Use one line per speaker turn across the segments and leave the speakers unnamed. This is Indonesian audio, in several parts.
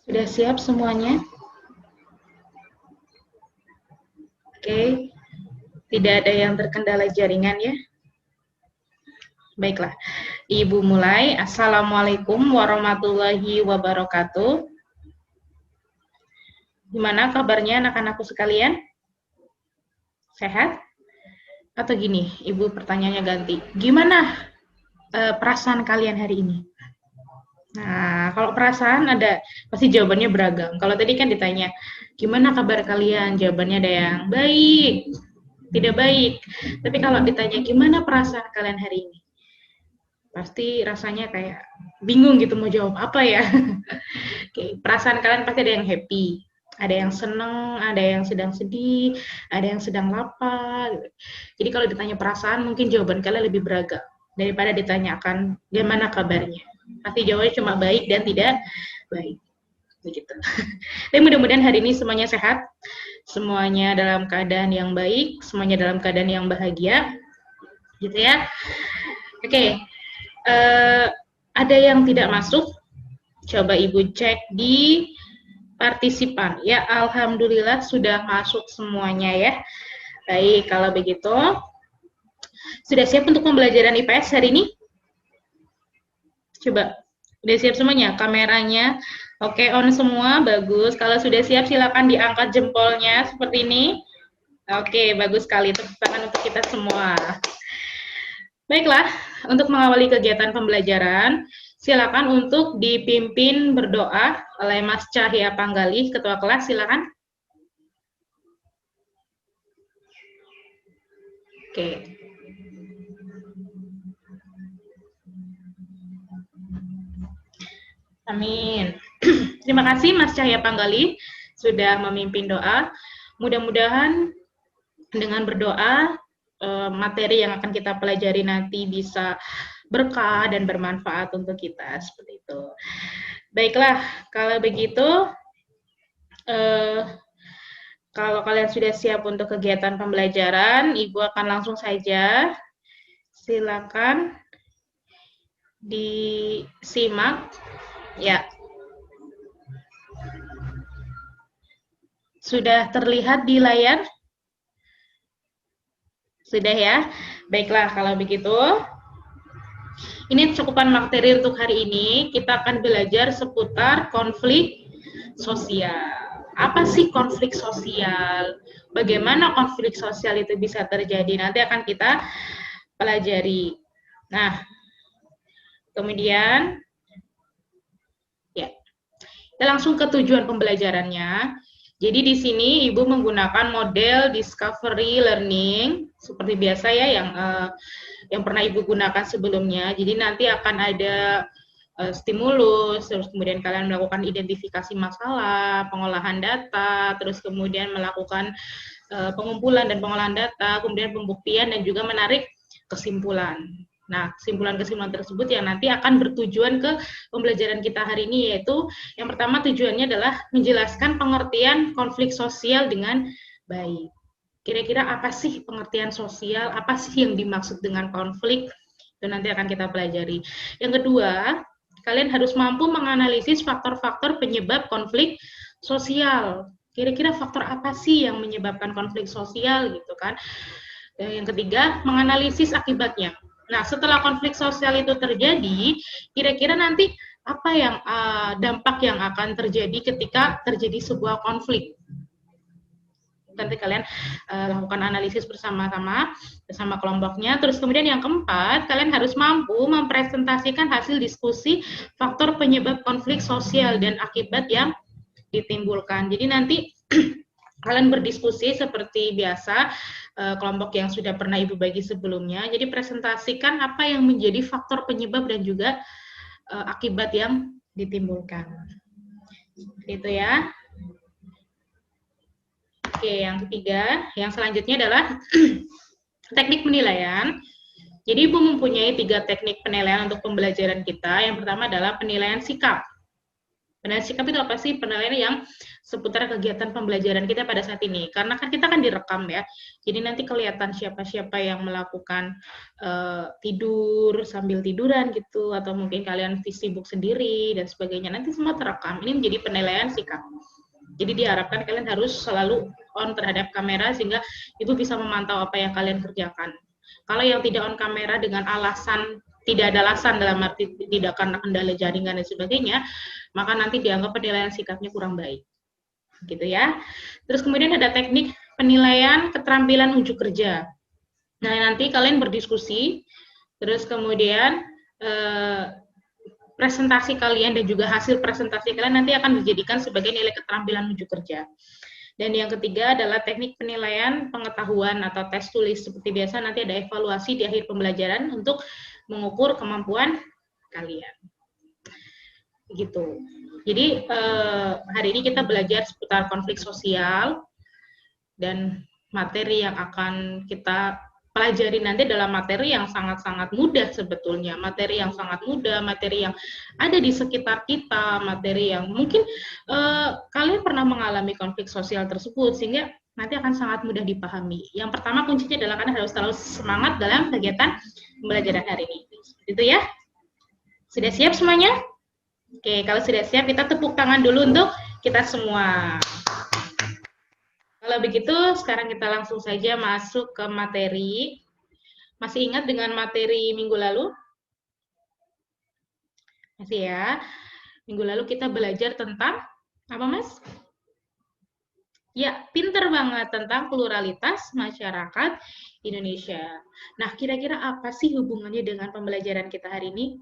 Sudah siap semuanya? Oke, tidak ada yang terkendala jaringan ya? Baiklah, Ibu mulai. Assalamualaikum warahmatullahi wabarakatuh. Gimana kabarnya anak-anakku sekalian? Sehat? Atau gini, Ibu pertanyaannya ganti. Gimana perasaan kalian hari ini? Nah, kalau perasaan ada, pasti jawabannya beragam. Kalau tadi kan ditanya, gimana kabar kalian? Jawabannya ada yang baik, tidak baik. Tapi kalau ditanya, gimana perasaan kalian hari ini? Pasti rasanya kayak bingung gitu mau jawab apa ya. Oke, perasaan kalian pasti ada yang happy, ada yang seneng, ada yang sedang sedih, ada yang sedang lapar. Gitu. Jadi kalau ditanya perasaan, mungkin jawaban kalian lebih beragam daripada ditanyakan gimana kabarnya. Pasti jawabannya cuma baik dan tidak baik. Begitu. Tapi mudah-mudahan hari ini semuanya sehat, semuanya dalam keadaan yang baik, semuanya dalam keadaan yang bahagia, gitu ya. Oke, ada yang tidak masuk? Coba Ibu cek di partisipan. Ya, alhamdulillah sudah masuk semuanya ya. Baik, kalau begitu sudah siap untuk pembelajaran IPS hari ini? Coba, sudah siap semuanya? Kameranya oke, on semua, bagus. Kalau sudah siap silakan diangkat jempolnya seperti ini. Oke, bagus sekali. Tepuk tangan untuk kita semua. Baiklah, untuk mengawali kegiatan pembelajaran, silakan untuk dipimpin berdoa oleh Mas Cahya Panggalih, Ketua Kelas, silakan. Oke. Amin. Terima kasih Mas Cahya Panggalih sudah memimpin doa. Mudah-mudahan dengan berdoa materi yang akan kita pelajari nanti bisa berkah dan bermanfaat untuk kita seperti itu. Baiklah, kalau begitu kalau kalian sudah siap untuk kegiatan pembelajaran, Ibu akan langsung saja. Silakan disimak. Ya. Sudah terlihat di layar? Sudah ya? Baiklah, kalau begitu ini cukupan materi untuk hari ini. Kita akan belajar seputar konflik sosial. Apa sih konflik sosial? Bagaimana konflik sosial itu bisa terjadi? Nanti akan kita pelajari. Nah, kemudian ya, kita langsung ke tujuan pembelajarannya. Jadi di sini Ibu menggunakan model discovery learning seperti biasa ya yang pernah Ibu gunakan sebelumnya. Jadi nanti akan ada stimulus, terus kemudian kalian melakukan identifikasi masalah, pengolahan data, terus kemudian melakukan pengumpulan dan pengolahan data, kemudian pembuktian dan juga menarik kesimpulan. Nah, kesimpulan-kesimpulan tersebut yang nanti akan bertujuan ke pembelajaran kita hari ini, yaitu yang pertama tujuannya adalah menjelaskan pengertian konflik sosial dengan baik. Kira-kira apa sih pengertian sosial, apa sih yang dimaksud dengan konflik, itu nanti akan kita pelajari. Yang kedua, kalian harus mampu menganalisis faktor-faktor penyebab konflik sosial. Kira-kira faktor apa sih yang menyebabkan konflik sosial gitu kan. Yang ketiga, menganalisis akibatnya. Nah, setelah konflik sosial itu terjadi, kira-kira nanti apa yang dampak yang akan terjadi ketika terjadi sebuah konflik. Nanti kalian lakukan analisis bersama-sama bersama kelompoknya. Terus kemudian yang keempat, kalian harus mampu mempresentasikan hasil diskusi faktor penyebab konflik sosial dan akibat yang ditimbulkan. Jadi nanti kalian berdiskusi seperti biasa, kelompok yang sudah pernah Ibu bagi sebelumnya. Jadi presentasikan apa yang menjadi faktor penyebab dan juga akibat yang ditimbulkan. Itu ya. Oke, yang ketiga, yang selanjutnya adalah teknik penilaian. Jadi Ibu mempunyai 3 teknik penilaian untuk pembelajaran kita. Yang pertama adalah penilaian sikap. Penilaian sikap itu apa sih? Penilaian yang seputar kegiatan pembelajaran kita pada saat ini. Karena kan kita kan direkam ya. Jadi nanti kelihatan siapa-siapa yang melakukan tidur sambil tiduran gitu, atau mungkin kalian sibuk sendiri dan sebagainya. Nanti semua terekam. Ini menjadi penilaian sikap. Jadi diharapkan kalian harus selalu on terhadap kamera sehingga ibu bisa memantau apa yang kalian kerjakan. Kalau yang tidak on kamera dengan alasan tidak ada alasan dalam arti tidak karena kendala jaringan dan sebagainya, maka nanti dianggap penilaian sikapnya kurang baik. Gitu ya. Terus kemudian ada teknik penilaian keterampilan unjuk kerja. Nah, nanti kalian berdiskusi, terus kemudian presentasi kalian dan juga hasil presentasi kalian nanti akan dijadikan sebagai nilai keterampilan unjuk kerja. Dan yang ketiga adalah teknik penilaian pengetahuan atau tes tulis. Seperti biasa nanti ada evaluasi di akhir pembelajaran untuk mengukur kemampuan kalian. Gitu. Jadi hari ini kita belajar seputar konflik sosial dan materi yang akan kita pelajari nanti dalam materi yang sangat-sangat mudah sebetulnya, materi yang sangat mudah, materi yang ada di sekitar kita, materi yang mungkin kalian pernah mengalami konflik sosial tersebut, sehingga nanti akan sangat mudah dipahami. Yang pertama kuncinya adalah kalian harus selalu semangat dalam kegiatan pembelajaran hari ini. Itu ya. Sudah siap semuanya? Oke, kalau sudah siap kita tepuk tangan dulu untuk kita semua. Kalau begitu, sekarang kita langsung saja masuk ke materi. Masih ingat dengan materi minggu lalu? Masih ya. Minggu lalu kita belajar tentang apa, Mas? Ya, pinter banget tentang pluralitas masyarakat Indonesia. Nah, kira-kira apa sih hubungannya dengan pembelajaran kita hari ini?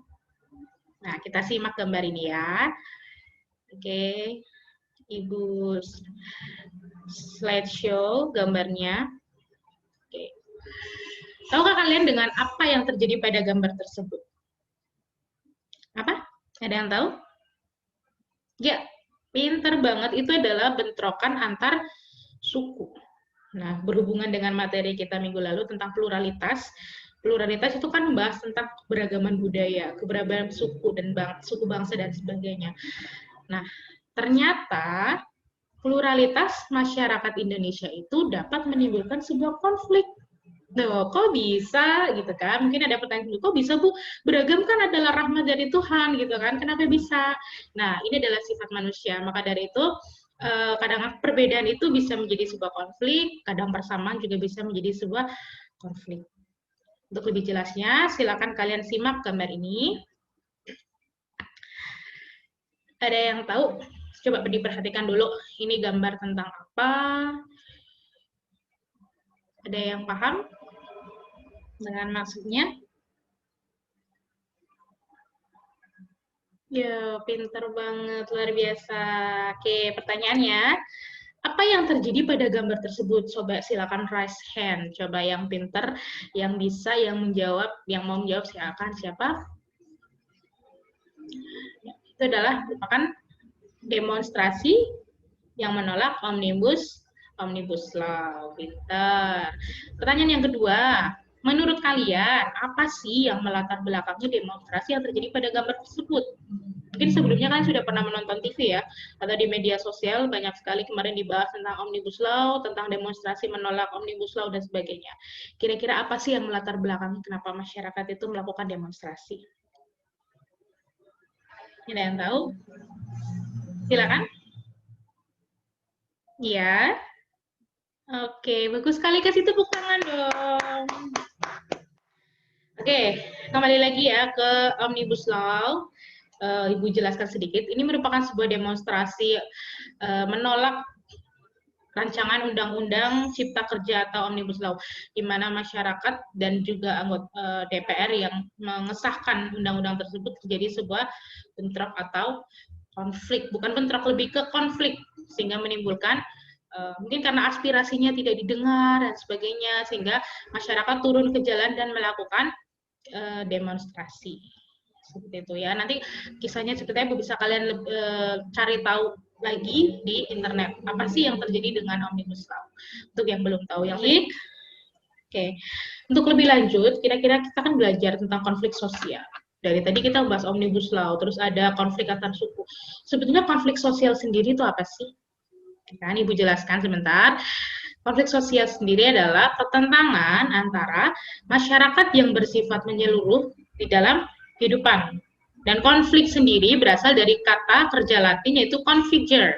Nah, kita simak gambar ini ya. Oke, Ibu slideshow gambarnya. Oke. Tahukah kalian dengan apa yang terjadi pada gambar tersebut? Apa? Ada yang tahu? Ya, pinter banget. Itu adalah bentrokan antar suku. Nah, berhubungan dengan materi kita minggu lalu tentang pluralitas. Pluralitas itu kan membahas tentang keberagaman budaya, keberagaman suku dan suku bangsa dan sebagainya. Nah, ternyata pluralitas masyarakat Indonesia itu dapat menimbulkan sebuah konflik. Loh, kok bisa gitu kan? Mungkin ada pertanyaan, kok bisa Bu? Beragam kan adalah rahmat dari Tuhan gitu kan? Kenapa bisa? Nah, ini adalah sifat manusia. Maka dari itu kadang perbedaan itu bisa menjadi sebuah konflik, kadang persamaan juga bisa menjadi sebuah konflik. Untuk lebih jelasnya, silakan kalian simak gambar ini. Ada yang tahu? Coba diperhatikan dulu, ini gambar tentang apa? Ada yang paham dengan maksudnya? Ya, pinter banget, luar biasa. Oke, pertanyaannya, apa yang terjadi pada gambar tersebut? Coba silakan raise hand. Coba yang pinter, yang bisa, yang menjawab, yang mau menjawab silakan. Siapa? Itu adalah merupakan demonstrasi yang menolak Omnibus Law. Pinter. Pertanyaan yang kedua, menurut kalian apa sih yang melatar belakangnya demonstrasi yang terjadi pada gambar tersebut? Mungkin sebelumnya kan sudah pernah menonton TV ya, atau di media sosial banyak sekali kemarin dibahas tentang Omnibus Law, tentang demonstrasi menolak Omnibus Law dan sebagainya. Kira-kira apa sih yang melatar belakangnya kenapa masyarakat itu melakukan demonstrasi? Ada yang tahu? Silakan. Iya. Oke, bagus sekali, kasih tepuk tangan dong. Oke, kembali lagi ya ke Omnibus Law. Ibu jelaskan sedikit. Ini merupakan sebuah demonstrasi menolak rancangan undang-undang Cipta Kerja atau Omnibus Law, di mana masyarakat dan juga anggota DPR yang mengesahkan undang-undang tersebut terjadi sebuah bentrok atau konflik, bukan bentrok, lebih ke konflik, sehingga menimbulkan mungkin karena aspirasinya tidak didengar dan sebagainya, sehingga masyarakat turun ke jalan dan melakukan demonstrasi. Seperti itu ya. Nanti kisahnya seperti apa bisa kalian cari tahu lagi di internet. Apa sih yang terjadi dengan Omnibus Law? Untuk yang belum tahu, yang klik. Oke. Untuk lebih lanjut, kira-kira kita kan belajar tentang konflik sosial. Dari tadi kita bahas Omnibus Law, terus ada konflik antar suku. Sebetulnya konflik sosial sendiri itu apa sih? Kan Ibu jelaskan sebentar. Konflik sosial sendiri adalah pertentangan antara masyarakat yang bersifat menyeluruh di dalam kehidupan. Dan konflik sendiri berasal dari kata kerja Latin yaitu configure,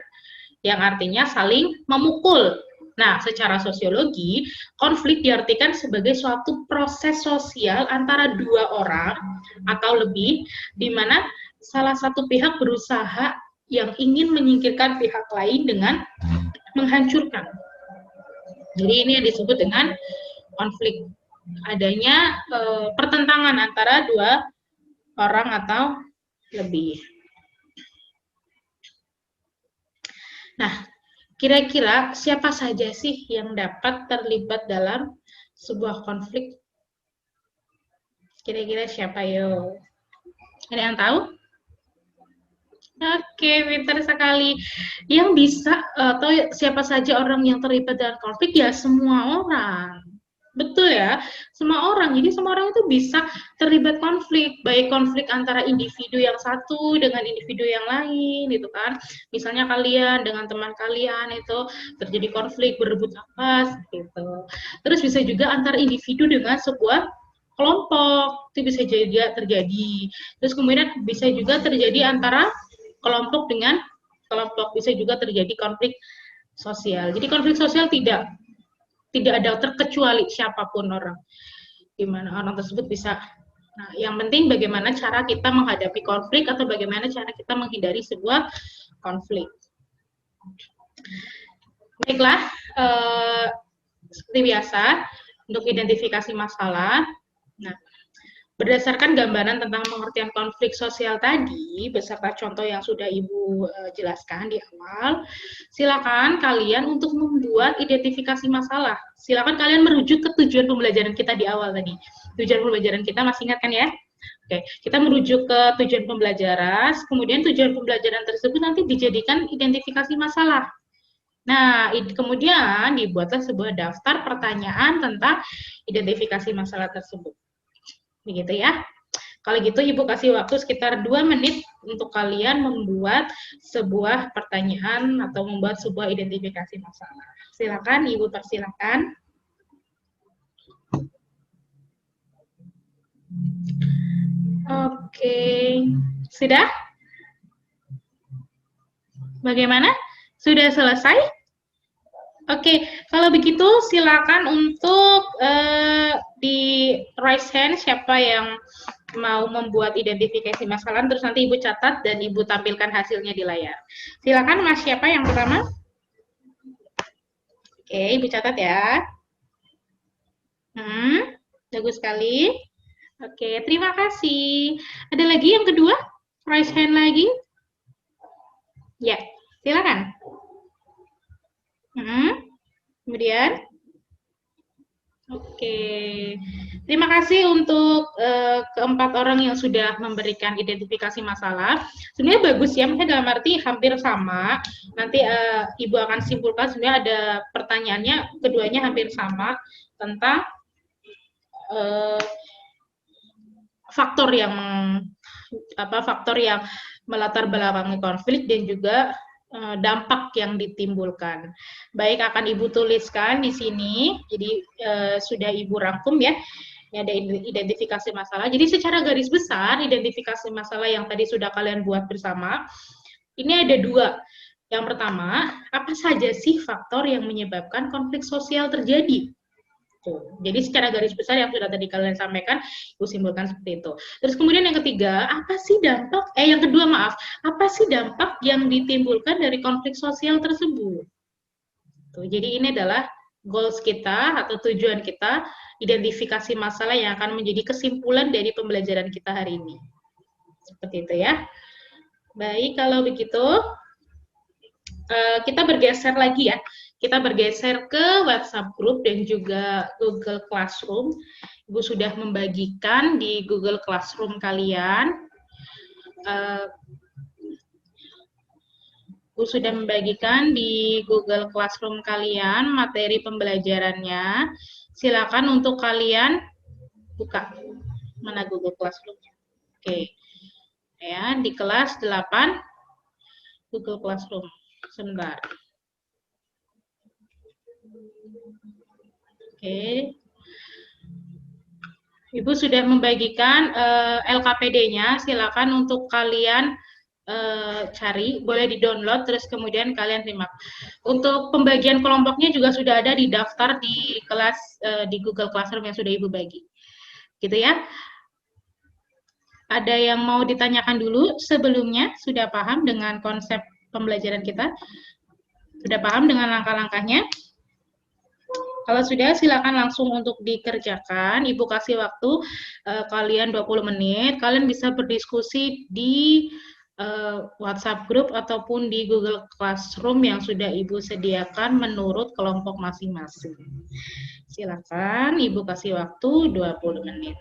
yang artinya saling memukul. Nah, secara sosiologi, konflik diartikan sebagai suatu proses sosial antara dua orang atau lebih, di mana salah satu pihak berusaha yang ingin menyingkirkan pihak lain dengan menghancurkan. Jadi ini yang disebut dengan konflik. Adanya pertentangan antara dua orang atau lebih. Nah, kira-kira siapa saja sih yang dapat terlibat dalam sebuah konflik? Kira-kira siapa yo? Ada yang tahu? Oke, pintar sekali. Yang bisa atau siapa saja orang yang terlibat dalam konflik ya semua orang. Betul ya, semua orang. Jadi semua orang itu bisa terlibat konflik, baik konflik antara individu yang satu dengan individu yang lain, gitu kan. Misalnya kalian dengan teman kalian itu terjadi konflik berebut nafas, gitu. Terus bisa juga antar individu dengan sebuah kelompok, itu bisa juga terjadi. Terus kemudian bisa juga terjadi antara kelompok dengan kelompok, bisa juga terjadi konflik sosial. Jadi konflik sosial tidak ada terkecuali siapapun orang, gimana orang tersebut bisa. Nah, yang penting bagaimana cara kita menghadapi konflik atau bagaimana cara kita menghindari sebuah konflik. Baiklah, seperti biasa untuk identifikasi masalah. Nah, berdasarkan gambaran tentang pengertian konflik sosial tadi, beserta contoh yang sudah Ibu jelaskan di awal, silakan kalian untuk membuat identifikasi masalah. Silakan kalian merujuk ke tujuan pembelajaran kita di awal tadi. Tujuan pembelajaran kita masih ingat kan ya? Oke, kita merujuk ke tujuan pembelajaran, kemudian tujuan pembelajaran tersebut nanti dijadikan identifikasi masalah. Nah, kemudian dibuatlah sebuah daftar pertanyaan tentang identifikasi masalah tersebut. Begitu ya. Kalau gitu Ibu kasih waktu sekitar 2 menit untuk kalian membuat sebuah pertanyaan atau membuat sebuah identifikasi masalah. Silakan Ibu, persilakan. Oke. Sudah? Bagaimana? Sudah selesai? Oke, kalau begitu silakan untuk di raise hand siapa yang mau membuat identifikasi masalah, terus nanti Ibu catat dan Ibu tampilkan hasilnya di layar. Silakan Mas, siapa yang pertama? Oke, Ibu catat ya. Bagus sekali. Oke, terima kasih. Ada lagi yang kedua? Raise hand lagi? Ya, silakan. Kemudian, oke, terima kasih untuk keempat orang yang sudah memberikan identifikasi masalah. Sebenarnya bagus ya, maksudnya dalam arti hampir sama. Nanti Ibu akan simpulkan sebenarnya ada pertanyaannya, keduanya hampir sama tentang faktor yang melatar belakangi konflik dan juga dampak yang ditimbulkan. Baik, akan Ibu tuliskan di sini. Jadi sudah Ibu rangkum ya. Ini ada identifikasi masalah. Jadi secara garis besar identifikasi masalah yang tadi sudah kalian buat bersama, ini ada 2. Yang pertama, apa saja sih faktor yang menyebabkan konflik sosial terjadi? Jadi secara garis besar yang sudah tadi kalian sampaikan, Ibu simpulkan seperti itu. Terus kemudian yang ketiga, yang kedua apa sih dampak yang ditimbulkan dari konflik sosial tersebut? Jadi ini adalah goals kita atau tujuan kita, identifikasi masalah yang akan menjadi kesimpulan dari pembelajaran kita hari ini. Seperti itu ya. Baik, kalau begitu kita bergeser lagi ya. Kita bergeser ke WhatsApp group dan juga Google Classroom. Ibu sudah membagikan di Google Classroom kalian. Ibu sudah membagikan di Google Classroom kalian materi pembelajarannya. Silakan untuk kalian buka. Mana Google Classroom-nya? Oke. Ya, di kelas 8 Google Classroom. Sebentar. Oke. Ibu sudah membagikan LKPD-nya, silakan untuk kalian cari, boleh di-download, terus kemudian kalian simak. Untuk pembagian kelompoknya juga sudah ada di daftar di kelas di Google Classroom yang sudah Ibu bagi. Gitu ya. Ada yang mau ditanyakan dulu sebelumnya? Sudah paham dengan konsep pembelajaran kita? Sudah paham dengan langkah-langkahnya? Kalau sudah, silakan langsung untuk dikerjakan. Ibu kasih waktu kalian 20 menit. Kalian bisa berdiskusi di WhatsApp group ataupun di Google Classroom yang sudah Ibu sediakan menurut kelompok masing-masing. Silakan, Ibu kasih waktu 20 menit.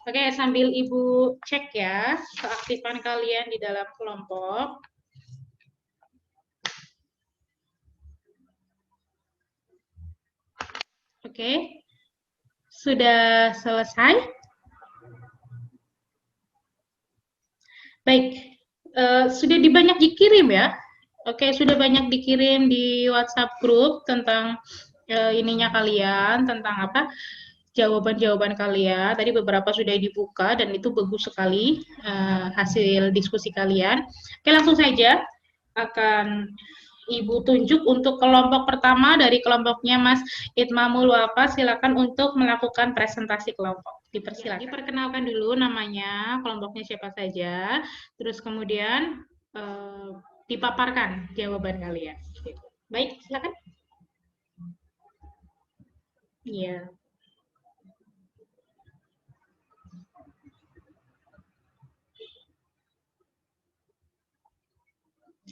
Oke, sambil Ibu cek ya keaktifan kalian di dalam kelompok. Oke, sudah selesai? Baik, sudah banyak dikirim ya? Oke, sudah banyak dikirim di WhatsApp group tentang ininya kalian, tentang apa? Jawaban-jawaban kalian. Tadi beberapa sudah dibuka dan itu bagus sekali hasil diskusi kalian. Oke, langsung saja akan Ibu tunjuk untuk kelompok pertama dari kelompoknya Mas Itmamul Wafa. Silakan untuk melakukan presentasi kelompok. Dipersilakan. Diperkenalkan dulu namanya, kelompoknya siapa saja, terus kemudian dipaparkan jawaban kalian. Baik, silakan. Iya.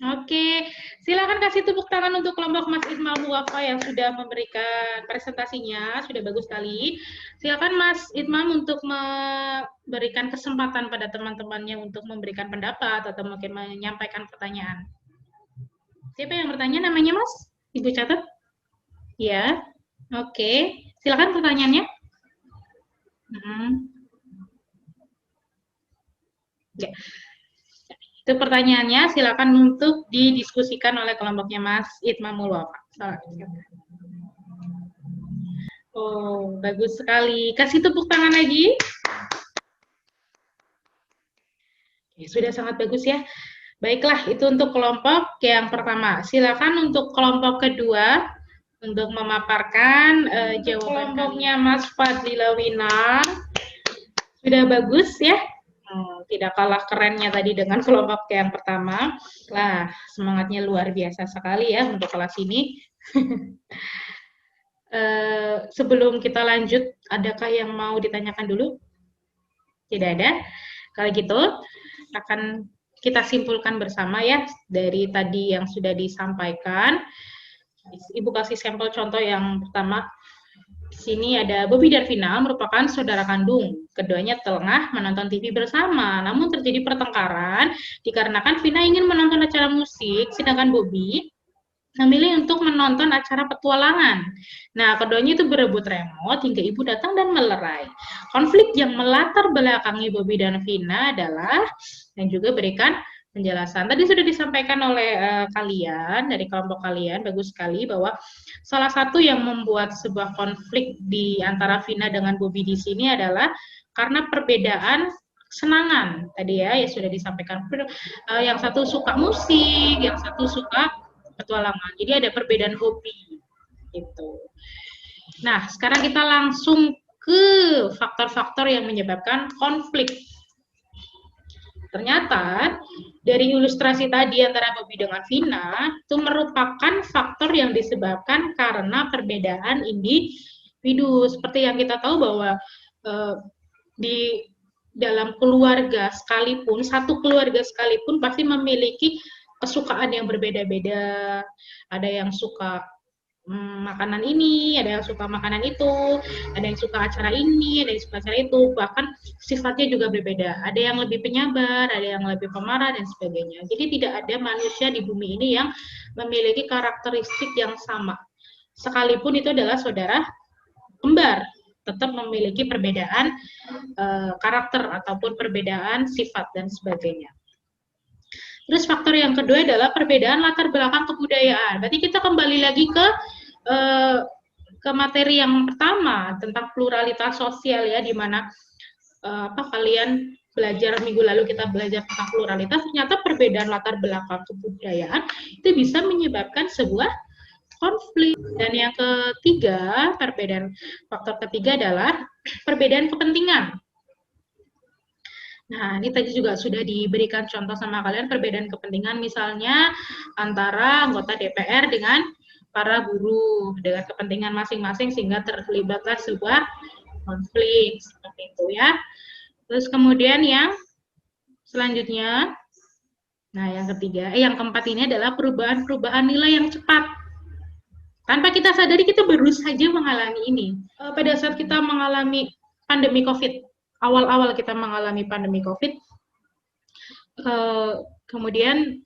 Oke, silakan kasih tepuk tangan untuk kelompok Mas Ismail Muwafa yang sudah memberikan presentasinya, sudah bagus sekali. Silakan Mas Itmam untuk memberikan kesempatan pada teman-temannya untuk memberikan pendapat atau mungkin menyampaikan pertanyaan. Siapa yang bertanya namanya Mas? Ibu catat? Ya, oke. Silakan pertanyaannya. Ya. Itu pertanyaannya, silakan untuk didiskusikan oleh kelompoknya Mas Itmamul Wafa. Oh, bagus sekali. Kasih tepuk tangan lagi. Ya, sudah sangat bagus ya. Baiklah, itu untuk kelompok yang pertama. Silakan untuk kelompok kedua untuk memaparkan jawaban kelompoknya Mas Fadlila Winar. Sudah bagus ya. Tidak kalah kerennya tadi dengan kelompok yang pertama. Lah, semangatnya luar biasa sekali ya untuk kelas ini. Sebelum kita lanjut, adakah yang mau ditanyakan dulu? Tidak ada. Kalau gitu, akan kita simpulkan bersama ya dari tadi yang sudah disampaikan. Ibu kasih sampel contoh yang pertama. Di sini ada Bobby dan Vina merupakan saudara kandung. Keduanya tengah menonton TV bersama. Namun terjadi pertengkaran dikarenakan Vina ingin menonton acara musik, sedangkan Bobby memilih untuk menonton acara petualangan. Nah, keduanya itu berebut remote hingga ibu datang dan melerai. Konflik yang melatar belakangi Bobby dan Vina adalah, yang juga berikan penjelasan. Tadi sudah disampaikan oleh kalian, dari kelompok kalian, bagus sekali, bahwa salah satu yang membuat sebuah konflik di antara Vina dengan Bobby di sini adalah karena perbedaan kesenangan. Tadi ya sudah disampaikan. Yang satu suka musik, yang satu suka petualangan. Jadi ada perbedaan hobi gitu. Nah, sekarang kita langsung ke faktor-faktor yang menyebabkan konflik. Ternyata dari ilustrasi tadi antara Bobby dengan Vina itu merupakan faktor yang disebabkan karena perbedaan individu. Seperti yang kita tahu bahwa di dalam keluarga sekalipun, satu keluarga sekalipun pasti memiliki kesukaan yang berbeda-beda. Ada yang suka makanan ini, ada yang suka makanan itu, ada yang suka acara ini, ada yang suka acara itu, bahkan sifatnya juga berbeda. Ada yang lebih penyabar, ada yang lebih pemarah, dan sebagainya. Jadi tidak ada manusia di bumi ini yang memiliki karakteristik yang sama. Sekalipun itu adalah saudara kembar. tetap memiliki perbedaan karakter ataupun perbedaan sifat dan sebagainya. Terus faktor yang kedua adalah perbedaan latar belakang kebudayaan. Berarti kita kembali lagi ke materi yang pertama tentang pluralitas sosial ya, di mana kalian belajar minggu lalu kita belajar tentang pluralitas, ternyata perbedaan latar belakang kebudayaan itu bisa menyebabkan sebuah konflik. Dan yang ketiga, faktor ketiga adalah perbedaan kepentingan. Nah, ini tadi juga sudah diberikan contoh sama kalian perbedaan kepentingan, misalnya antara anggota DPR dengan para buruh dengan kepentingan masing-masing sehingga terlibatlah sebuah konflik seperti itu ya. Terus kemudian yang selanjutnya, nah yang keempat ini adalah perubahan nilai yang cepat. Tanpa kita sadari kita baru saja mengalami ini. Pada saat kita mengalami pandemi COVID, awal-awal kita mengalami pandemi COVID, kemudian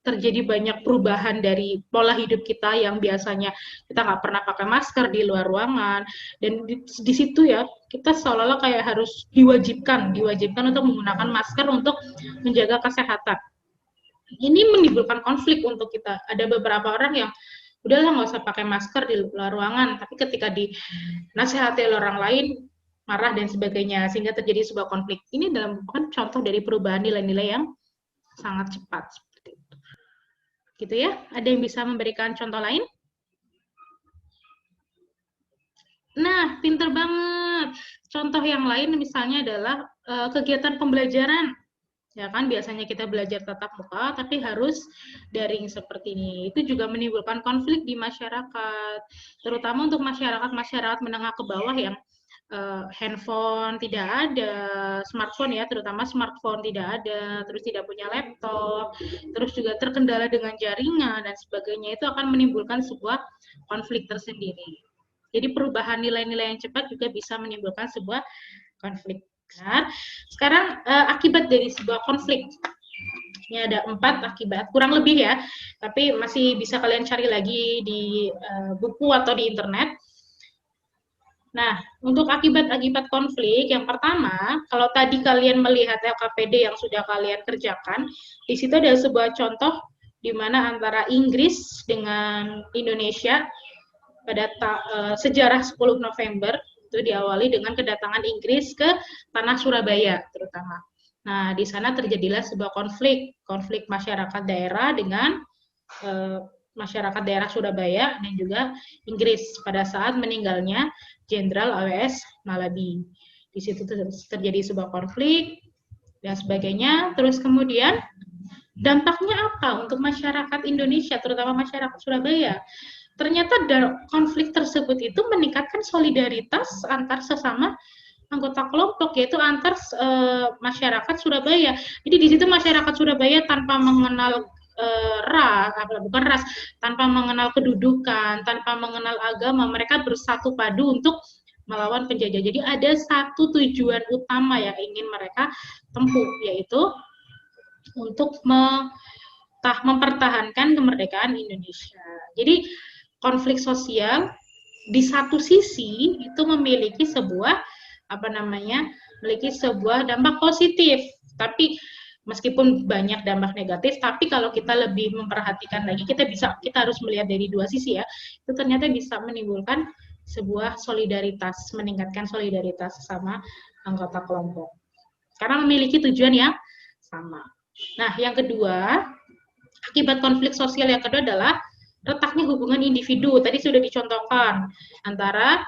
terjadi banyak perubahan dari pola hidup kita yang biasanya kita nggak pernah pakai masker di luar ruangan, dan di situ ya kita seolah-olah kayak harus diwajibkan untuk menggunakan masker untuk menjaga kesehatan. Ini menimbulkan konflik untuk kita. Ada beberapa orang yang udahlah nggak usah pakai masker di luar ruangan, tapi ketika dinasihati oleh orang lain marah dan sebagainya, sehingga terjadi sebuah konflik. Ini merupakan contoh dari perubahan nilai-nilai yang sangat cepat seperti itu. Gitu ya. Ada yang bisa memberikan contoh lain? Nah, pinter banget. Contoh yang lain misalnya adalah kegiatan pembelajaran. Ya kan, biasanya kita belajar tatap muka, tapi harus daring seperti ini. Itu juga menimbulkan konflik di masyarakat, terutama untuk masyarakat menengah ke bawah yang handphone tidak ada, smartphone ya, terutama smartphone tidak ada, terus tidak punya laptop, terus juga terkendala dengan jaringan dan sebagainya, itu akan menimbulkan sebuah konflik tersendiri. Jadi perubahan nilai-nilai yang cepat juga bisa menimbulkan sebuah konflik. Nah, sekarang akibat dari sebuah konflik. Ini ada 4 akibat, kurang lebih ya, tapi masih bisa kalian cari lagi di buku atau di internet. Nah, untuk akibat-akibat konflik, yang pertama, kalau tadi kalian melihat LKPD yang sudah kalian kerjakan, di situ ada sebuah contoh di mana antara Inggris dengan Indonesia pada sejarah 10 November, itu diawali dengan kedatangan Inggris ke tanah Surabaya terutama. Nah, di sana terjadilah sebuah konflik masyarakat daerah dengan masyarakat daerah Surabaya dan juga Inggris pada saat meninggalnya Jenderal AWS Malabi. Di situ terjadi sebuah konflik dan sebagainya. Terus kemudian dampaknya apa untuk masyarakat Indonesia, terutama masyarakat Surabaya? Ternyata konflik tersebut itu meningkatkan solidaritas antar sesama anggota kelompok, yaitu antar masyarakat Surabaya. Jadi di situ masyarakat Surabaya tanpa mengenal ras, tanpa mengenal kedudukan, tanpa mengenal agama, mereka bersatu padu untuk melawan penjajah. Jadi ada satu tujuan utama yang ingin mereka tempuh, yaitu untuk mempertahankan kemerdekaan Indonesia. Jadi konflik sosial di satu sisi itu memiliki sebuah dampak positif, tapi meskipun banyak dampak negatif, tapi kalau kita lebih memperhatikan lagi, kita harus melihat dari dua sisi ya. Itu ternyata bisa menimbulkan sebuah solidaritas, meningkatkan solidaritas sesama anggota kelompok. Karena memiliki tujuan yang sama. Nah, yang kedua, akibat konflik sosial yang kedua adalah retaknya hubungan individu. Tadi sudah dicontohkan antara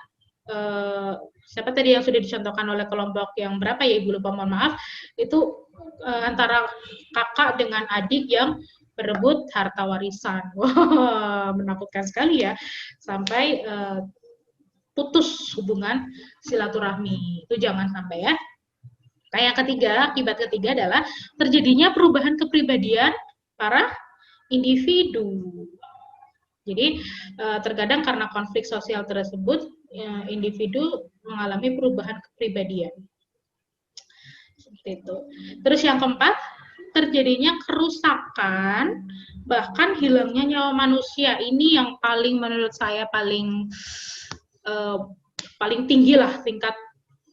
siapa tadi yang sudah dicontohkan oleh kelompok yang berapa ya, Ibu lupa, mohon maaf, itu antara kakak dengan adik yang berebut harta warisan. Wah, menakutkan sekali ya, sampai putus hubungan silaturahmi. Itu jangan sampai ya. Yang ketiga, akibat ketiga adalah terjadinya perubahan kepribadian para individu. Jadi terkadang karena konflik sosial tersebut, individu mengalami perubahan kepribadian. Seperti itu. Terus yang keempat, terjadinya kerusakan, bahkan hilangnya nyawa manusia. Ini yang paling menurut saya paling paling tinggi lah, tingkat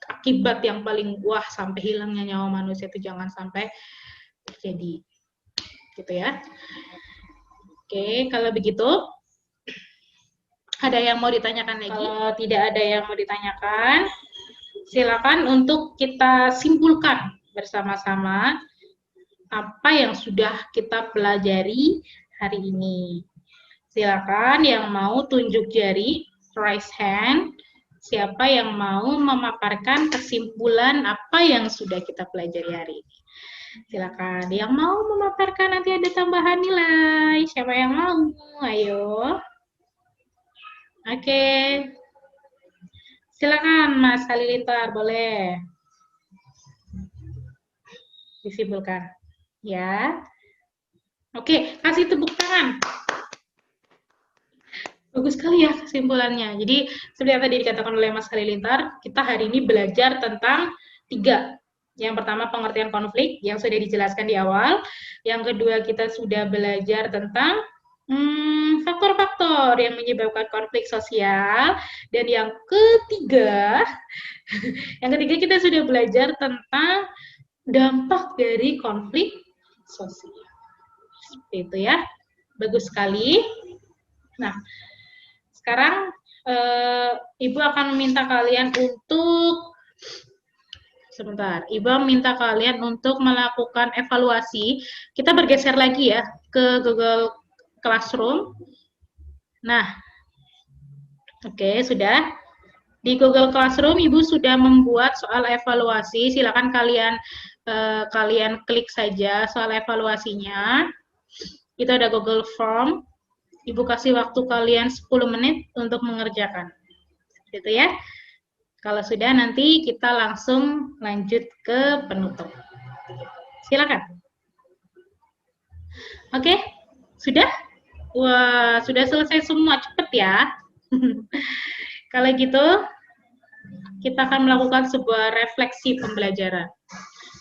akibat yang paling wah sampai hilangnya nyawa manusia itu jangan sampai terjadi, gitu ya. Oke, kalau begitu ada yang mau ditanyakan lagi? Kalau tidak ada yang mau ditanyakan, silakan untuk kita simpulkan bersama-sama apa yang sudah kita pelajari hari ini. Silakan yang mau tunjuk jari, raise hand. Siapa yang mau memaparkan kesimpulan apa yang sudah kita pelajari hari ini. Silakan. Yang mau memaparkan nanti ada tambahan nilai. Siapa yang mau? Ayo. Oke. Silakan Mas Halilintar, boleh disimpulkan. Ya. Oke, kasih tepuk tangan. Bagus sekali ya kesimpulannya. Jadi seperti yang tadi dikatakan oleh Mas Halilintar, kita hari ini belajar tentang 3. Yang pertama pengertian konflik yang sudah dijelaskan di awal. Yang kedua kita sudah belajar tentang faktor-faktor yang menyebabkan konflik sosial. Dan yang ketiga, kita sudah belajar tentang dampak dari konflik sosial. Seperti itu ya. Bagus sekali. Nah, sekarang Ibu akan meminta kalian untuk Ibu minta kalian untuk melakukan evaluasi. Kita bergeser lagi ya ke Google Classroom. Nah, oke, sudah. Di Google Classroom Ibu sudah membuat soal evaluasi. Silakan kalian klik saja soal evaluasinya. Itu ada Google Form. Ibu kasih waktu kalian 10 menit untuk mengerjakan. Gitu ya. Kalau sudah, nanti kita langsung lanjut ke penutup. Silakan. Oke, sudah? Wah, sudah selesai semua. Cepet ya. Kalau gitu, kita akan melakukan sebuah refleksi pembelajaran.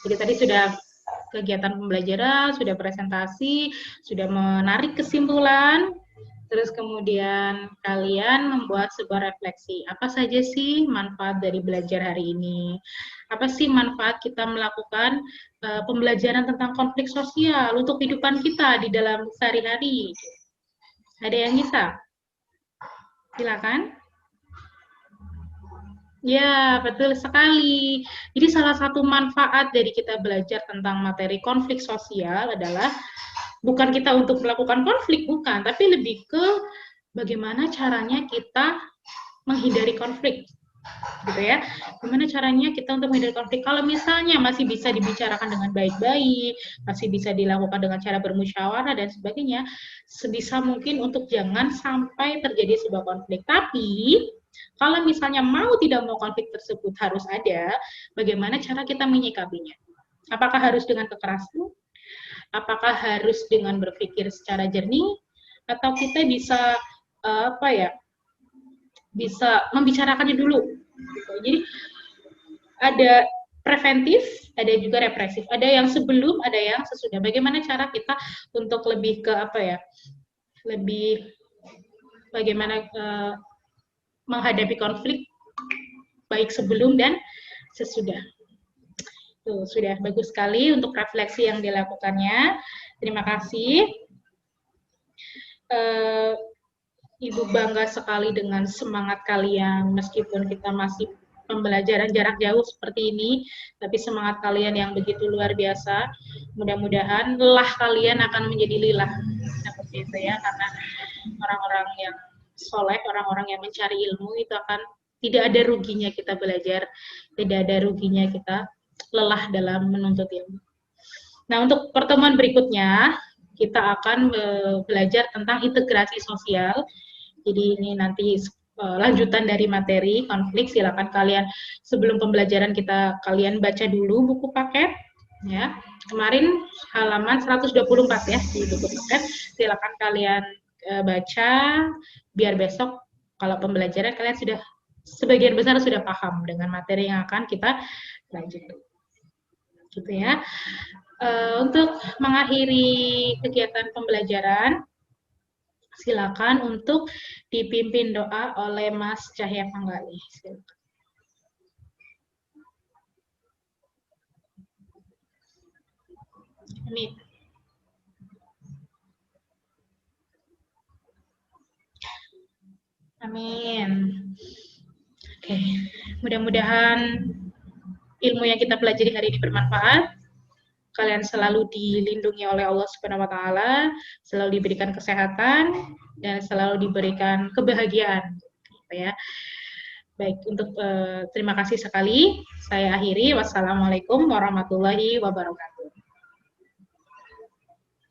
Jadi tadi sudah kegiatan pembelajaran, sudah presentasi, sudah menarik kesimpulan, terus kemudian kalian membuat sebuah refleksi. Apa saja sih manfaat dari belajar hari ini? Apa sih manfaat kita melakukan pembelajaran tentang konflik sosial untuk kehidupan kita di dalam sehari-hari? Ada yang bisa? Silakan. Ya, betul sekali. Jadi salah satu manfaat dari kita belajar tentang materi konflik sosial adalah bukan kita untuk melakukan konflik, bukan, tapi lebih ke bagaimana caranya kita menghindari konflik, gitu ya. Gimana caranya kita untuk menghindari konflik? Kalau misalnya masih bisa dibicarakan dengan baik-baik, masih bisa dilakukan dengan cara bermusyawarah dan sebagainya, sebisa mungkin untuk jangan sampai terjadi sebuah konflik. Tapi kalau misalnya mau tidak mau konflik tersebut harus ada, bagaimana cara kita menyikapinya? Apakah harus dengan kekerasan? Apakah harus dengan berpikir secara jernih? Atau kita bisa bisa membicarakannya dulu. Jadi ada preventif, ada juga represif. Ada yang sebelum, ada yang sesudah. Bagaimana cara kita untuk lebih ke lebih bagaimana menghadapi konflik baik sebelum dan sesudah. Tuh, sudah bagus sekali untuk refleksi yang dilakukannya. Terima kasih. Ibu bangga sekali dengan semangat kalian, meskipun kita masih pembelajaran jarak jauh seperti ini, tapi semangat kalian yang begitu luar biasa. Mudah-mudahan lelah kalian akan menjadi lilah. Seperti itu ya, karena orang-orang yang soleh, orang-orang yang mencari ilmu itu akan tidak ada ruginya kita belajar, tidak ada ruginya kita lelah dalam menuntut ilmu. Nah, untuk pertemuan berikutnya kita akan belajar tentang integrasi sosial. Jadi ini nanti lanjutan dari materi konflik. Silakan kalian sebelum pembelajaran kalian baca dulu buku paket ya. Kemarin halaman 124 ya di buku paket. Silakan kalian baca biar besok kalau pembelajaran kalian sudah sebagian besar sudah paham dengan materi yang akan kita lanjutkan. Gitu ya. Untuk mengakhiri kegiatan pembelajaran, Silakan untuk dipimpin doa oleh Mas Cahya Panggali. Silakan. Amin. Amin. Oke, mudah-mudahan ilmu yang kita pelajari hari ini bermanfaat. Kalian selalu dilindungi oleh Allah Subhanahu wa taala, selalu diberikan kesehatan dan selalu diberikan kebahagiaan, ya. Baik, untuk terima kasih sekali. Saya akhiri. Wassalamualaikum warahmatullahi wabarakatuh.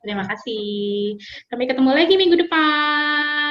Terima kasih. Sampai ketemu lagi minggu depan.